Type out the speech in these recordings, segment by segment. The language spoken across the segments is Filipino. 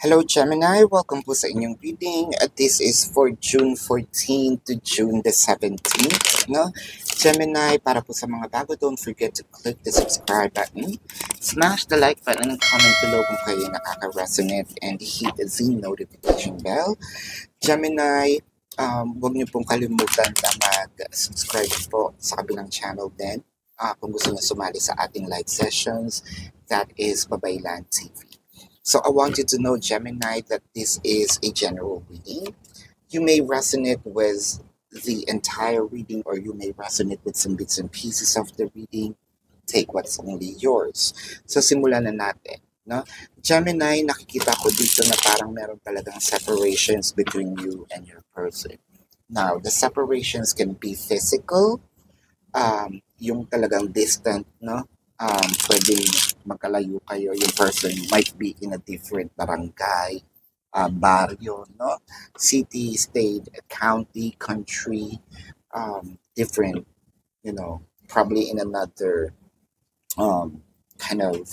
Hello Gemini, welcome po sa inyong reading. This is for June 14 to June the 17th. No? Gemini, para po sa mga bago, don't forget to click the subscribe button. Smash the like button and comment below kung kayo nakaka-resonate and hit the notification bell. Gemini, huwag niyo pong kalimutan na mag-subscribe po sa kabilang channel din. Kung gusto niyo sumali sa ating live sessions, that is Babaylan TV. So I want you to know, Gemini, that this is a general reading. You may resonate with the entire reading or you may resonate with some bits and pieces of the reading. Take what's only yours. So simulan na natin. No? Gemini, nakikita ko dito na parang meron talagang separations between you and your person. Now, the separations can be physical, yung talagang distant, no? Pwedeng magkalayo kayo, yung person might be in a different barangay, barrio, no? City, state, county, country, different, probably in another kind of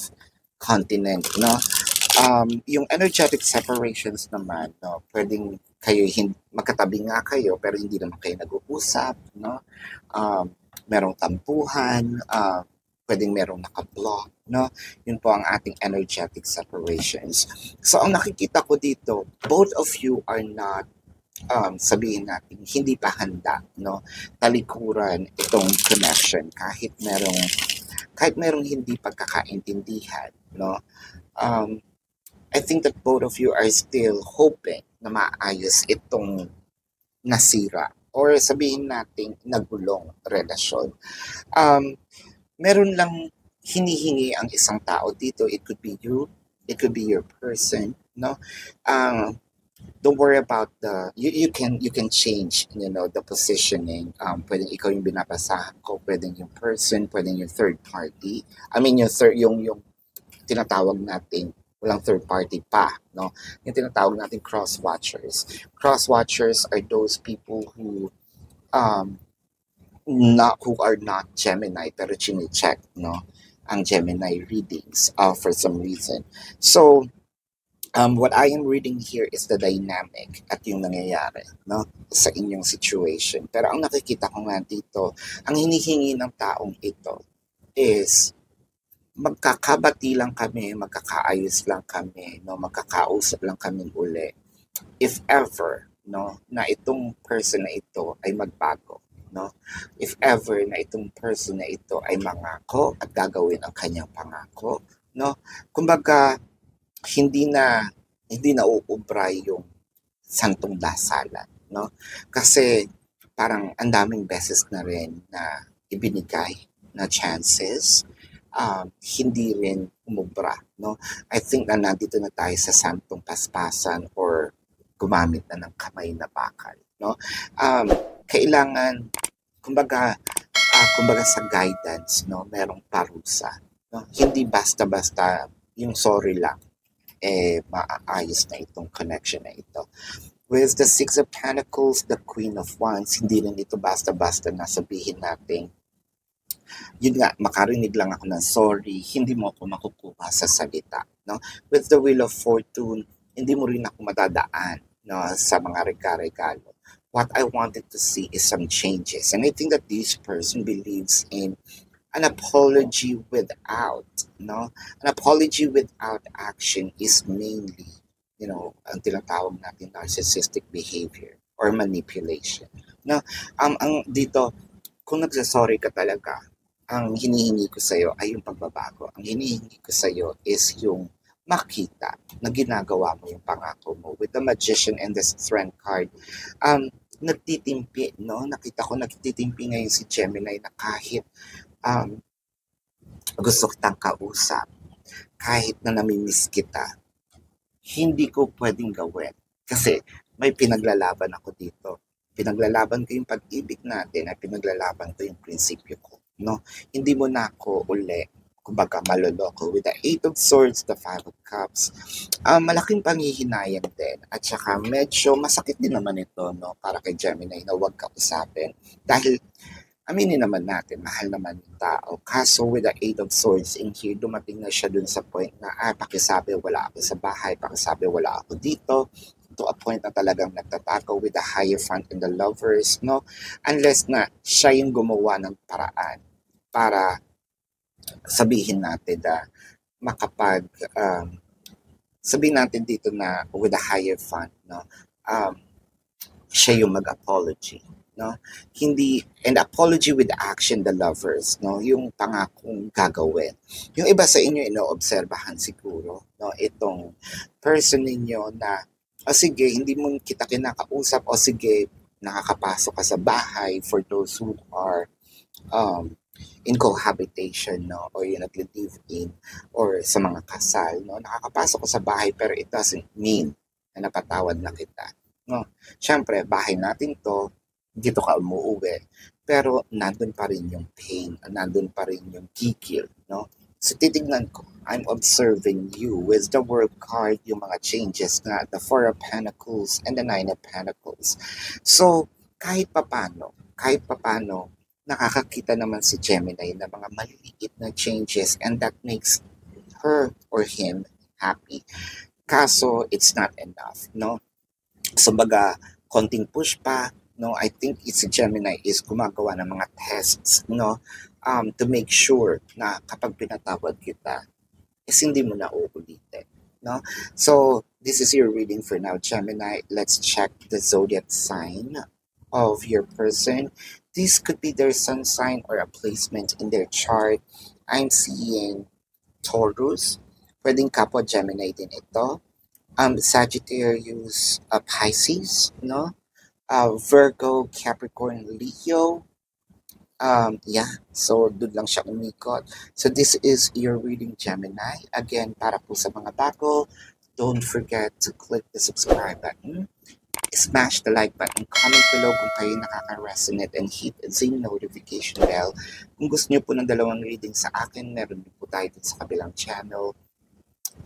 continent, no? Yung energetic separations naman, no? Pwedeng kayo magkatabi nga kayo pero hindi naman kayo nag-uusap, no? Merong tampuhan, pwedeng merong naka-block, no? Yun po ang ating energetic separations. So, ang nakikita ko dito, both of you are not, sabihin natin, hindi pa handa, no? Talikuran itong connection kahit merong hindi pagkakaintindihan, no? I think that both of you are still hoping na maayos itong nasira or sabihin natin nagulong relasyon. Meron lang hinihingi ang isang tao dito. It could be you, it could be your person, no? Don't worry about you can change, the positioning. Pwedeng ikaw yung binabasahan ko, pwedeng yung person, pwedeng yung third party. I mean yung tinatawag natin walang third party pa, no? Yung tinatawag natin cross watchers. Cross watchers are those people who are not Gemini pero chine-check, no, ang Gemini readings for some reason. So what I am reading here is the dynamic at yung nangyayari, no, sa inyong situation. Pero ang nakikita ko nga dito, ang hinihingi ng taong ito is magkakabati lang kami, magkakaayos lang kami, no, magkakausap lang kami uli. If ever, no, na itong person na ito ay magbago, no? If ever na itong person na ito ay mangako at gagawin ang kanyang pangako, no? Kumbaga hindi na uubra yung santong dasalan, no? Kasi parang ang daming beses na rin na ibinigay na chances, hindi rin umubra, no? I think na nandito na tayo sa santong paspasan or gumamit na ng kamay na bakal, no? Kailangan kumbaga sa guidance, no, merong parusa, no? Hindi basta-basta yung sorry lang maaayos na itong connection na ito. With the Six of Pentacles, the Queen of Wands, hindi rin ito basta-basta na sabihin natin yun nga, makarinig lang ako ng sorry, hindi mo ako makukuha sa salita, no? With the Wheel of Fortune, hindi mo rin ako madadaan, no, sa mga regalo. What I wanted to see is some changes. And I think that this person believes in an apology without, no? An apology without action is mainly, ang tinatawag natin narcissistic behavior or manipulation. No? Ang dito, kung nagsasorry ka talaga, ang hinihingi ko sa'yo ay yung pagbabago. Ang hinihingi ko sa'yo is yung makita na ginagawa mo yung pangako mo. With the Magician and the Strength card, nagtitimpi, no? Nakita ko nagtitimpi ngayon si Gemini na kahit gusto kitang kausap, kahit na namimiss kita, hindi ko pwedeng gawin. Kasi may pinaglalaban ako dito. Pinaglalaban ko yung pag-ibig natin at pinaglalaban ko yung prinsipyo ko, no? Hindi mo na ako uli kumbaga maloloko. With the Eight of Swords, the Five of Cups, malaking panghihinayang din. At saka medyo masakit din naman ito, no, para kay Gemini na huwag kausapin. Dahil aminin naman natin, mahal naman yung tao. Kaso with the Eight of Swords in here, dumating na siya dun sa point na, pakisabi wala ako sa bahay, pakisabi wala ako dito, to a point na talagang nagtatago with the Hierophant and the Lovers, no? Unless na siya yung gumawa ng paraan para sabihin natin na makapag, sabihin natin dito na with the Hierophant, no? Siya yung mag-apology, no? Hindi, and apology with action, the Lovers, no? Yung pangakong gagawin. Yung iba sa inyo, inoobserbahan siguro, no? Itong person ninyo na, sige, hindi mo kita kinakausap, o sige, nakakapasok ka sa bahay for those who are in cohabitation, no? Or yung nag-live in, or sa mga kasal, no? Nakakapasok ka sa bahay, pero it doesn't mean na napatawad na kita, no? Siyempre, bahay natin to, dito ka umuwi, pero nandun pa rin yung pain, nandun pa rin yung gigil, no? So titignan ko, I'm observing you with the World card, yung mga changes na the Four of Pentacles and the Nine of Pentacles. So, kahit papano, nakakakita naman si Gemini na mga maliliit na changes, and that makes her or him happy. Kaso, it's not enough, no? So, baga, konting push pa, no? I think it's a Gemini is gumagawa ng mga tests, no? To make sure na kapag pinatawad kita, is hindi mo na uulitin, no? So, this is your reading for now, Gemini. Let's check the zodiac sign of your person. This could be their sun sign or a placement in their chart. I'm seeing Taurus. Pwedeng kapwa Gemini din ito. Sagittarius, Pisces, no? Virgo, Capricorn, Leo. Yeah, so doon lang siya umikot. So this is your reading, Gemini. Again, para po sa mga bago, don't forget to click the subscribe button, smash the like button, comment below kung kayo nakaka-resonate, and hit the notification bell. Kung gusto niyo po ng dalawang reading sa akin, meron din po tayo din sa kabilang channel,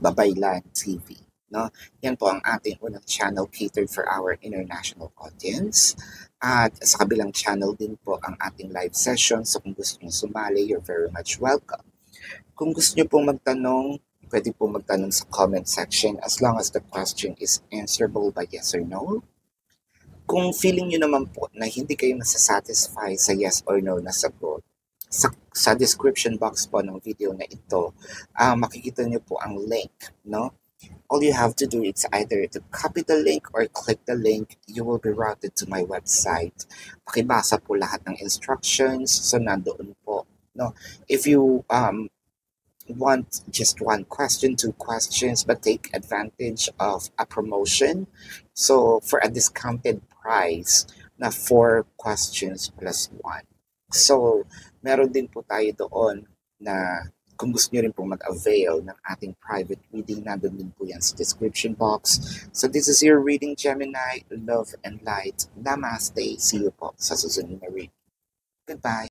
Babaylan TV. No? Yan po ang ating unang channel catered for our international audience. At sa kabilang channel din po ang ating live session. So kung gusto niyo sumali, you're very much welcome. Kung gusto niyo pong magtanong, pwede po magtanong sa comment section as long as the question is answerable by yes or no. Kung feeling niyo naman po na hindi kayo masasatisfy sa yes or no na sagot, sa description box po ng video na ito, makikita niyo po ang link, no? All you have to do is either to copy the link or click the link. You will be routed to my website. Pakibasa po lahat ng instructions. So, nandoon po. No? If you want just one question, two questions, but take advantage of a promotion. So, for a discounted price na 4 questions plus 1. So, meron din po tayo doon na kung gusto nyo rin pong mag-avail ng ating private reading, nandun din po yan sa description box. So this is your reading, Gemini. Love and light. Namaste. See you po sa susunod na reading. Goodbye.